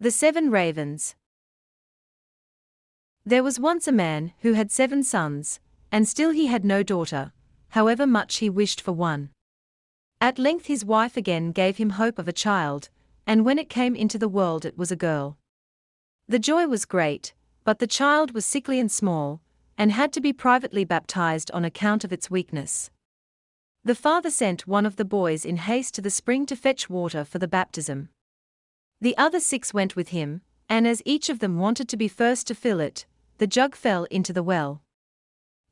The 7 Ravens. There was once a man who had 7 sons, and still he had no daughter, however much he wished for one. At length his wife again gave him hope of a child, and when it came into the world it was a girl. The joy was great, but the child was sickly and small, and had to be privately baptized on account of its weakness. The father sent one of the boys in haste to the spring to fetch water for the baptism. The other 6 went with him, and as each of them wanted to be first to fill it, the jug fell into the well.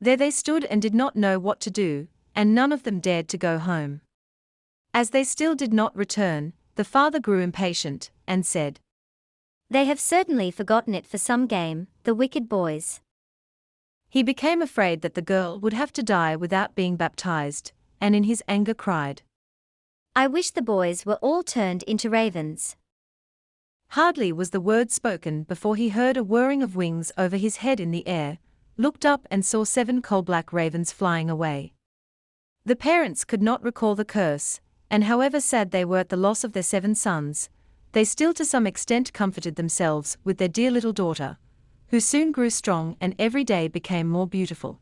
There they stood and did not know what to do, and none of them dared to go home. As they still did not return, the father grew impatient, and said, "They have certainly forgotten it for some game, the wicked boys." He became afraid that the girl would have to die without being baptized, and in his anger cried, "I wish the boys were all turned into ravens." Hardly was the word spoken before he heard a whirring of wings over his head in the air, looked up and saw 7 coal-black ravens flying away. The parents could not recall the curse, and however sad they were at the loss of their 7 sons, they still to some extent comforted themselves with their dear little daughter, who soon grew strong and every day became more beautiful.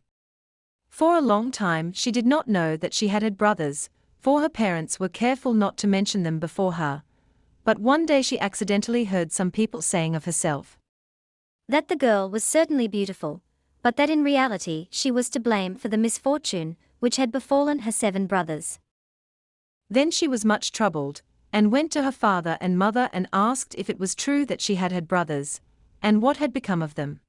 For a long time she did not know that she had brothers, for her parents were careful not to mention them before her. But one day she accidentally heard some people saying of herself that the girl was certainly beautiful, but that in reality she was to blame for the misfortune which had befallen her 7 brothers. Then she was much troubled, and went to her father and mother and asked if it was true that she had brothers, and what had become of them.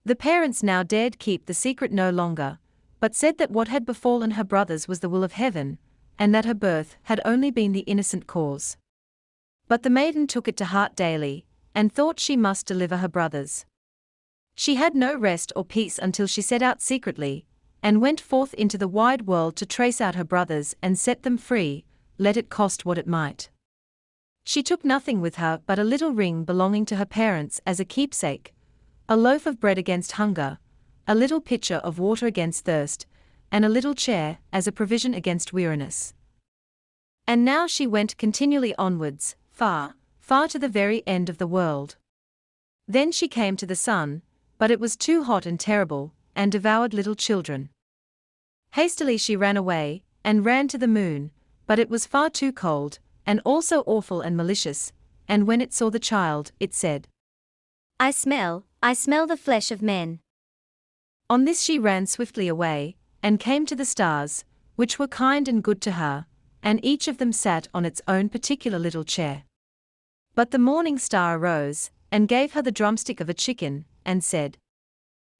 The parents now dared keep the secret no longer, but said that what had befallen her brothers was the will of heaven, and that her birth had only been the innocent cause. But the maiden took it to heart daily, and thought she must deliver her brothers. She had no rest or peace until she set out secretly, and went forth into the wide world to trace out her brothers and set them free, let it cost what it might. She took nothing with her but a little ring belonging to her parents as a keepsake, a loaf of bread against hunger, a little pitcher of water against thirst, and a little chair as a provision against weariness. And now she went continually onwards, far, far to the very end of the world. Then she came to the sun, but it was too hot and terrible, and devoured little children. Hastily she ran away, and ran to the moon, but it was far too cold, and also awful and malicious, and when it saw the child, it said, I smell the flesh of men." On this she ran swiftly away, and came to the stars, which were kind and good to her, and each of them sat on its own particular little chair. But the morning star arose, and gave her the drumstick of a chicken, and said,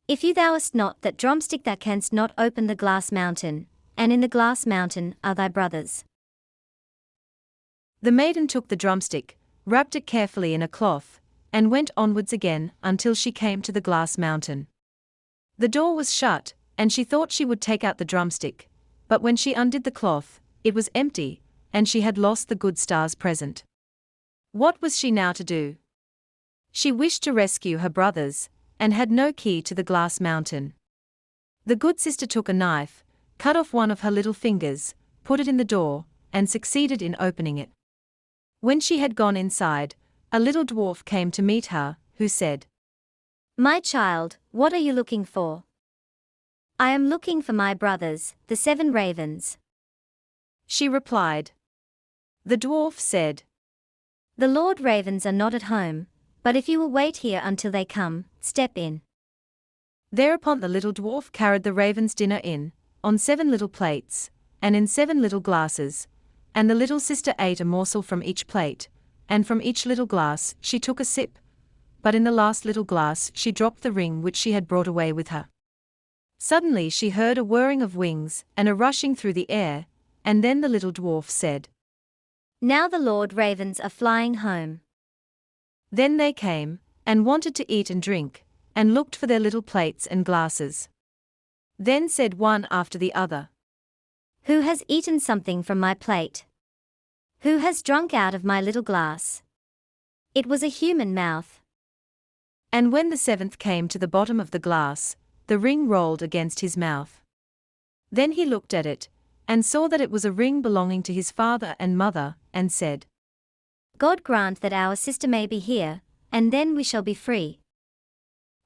"If you thou'st not that drumstick thou canst not open the glass mountain, and in the glass mountain are thy brothers." The maiden took the drumstick, wrapped it carefully in a cloth, and went onwards again until she came to the glass mountain. The door was shut, and she thought she would take out the drumstick, but when she undid the cloth, it was empty, and she had lost the good star's present. What was she now to do? She wished to rescue her brothers, and had no key to the glass mountain. The good sister took a knife, cut off one of her little fingers, put it in the door, and succeeded in opening it. When she had gone inside, a little dwarf came to meet her, who said, "My child, what are you looking for?" "I am looking for my brothers, the 7 ravens." She replied. The dwarf said, "The Lord Ravens are not at home, but if you will wait here until they come, step in." Thereupon the little dwarf carried the raven's dinner in, on 7 little plates, and in 7 little glasses, and the little sister ate a morsel from each plate, and from each little glass she took a sip, but in the last little glass she dropped the ring which she had brought away with her. Suddenly she heard a whirring of wings and a rushing through the air, and then the little dwarf said, "Now the Lord Ravens are flying home." Then they came, and wanted to eat and drink, and looked for their little plates and glasses. Then said one after the other, "Who has eaten something from my plate? Who has drunk out of my little glass?" It was a human mouth. And when the 7th came to the bottom of the glass, the ring rolled against his mouth. Then he looked at it, and saw that it was a ring belonging to his father and mother, and said, God grant that our sister may be here, and then we shall be free.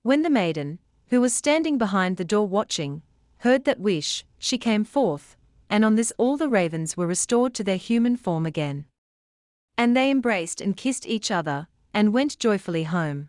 When the maiden, who was standing behind the door watching, heard that wish, she came forth, and on this all the ravens were restored to their human form again. And they embraced and kissed each other, and went joyfully home.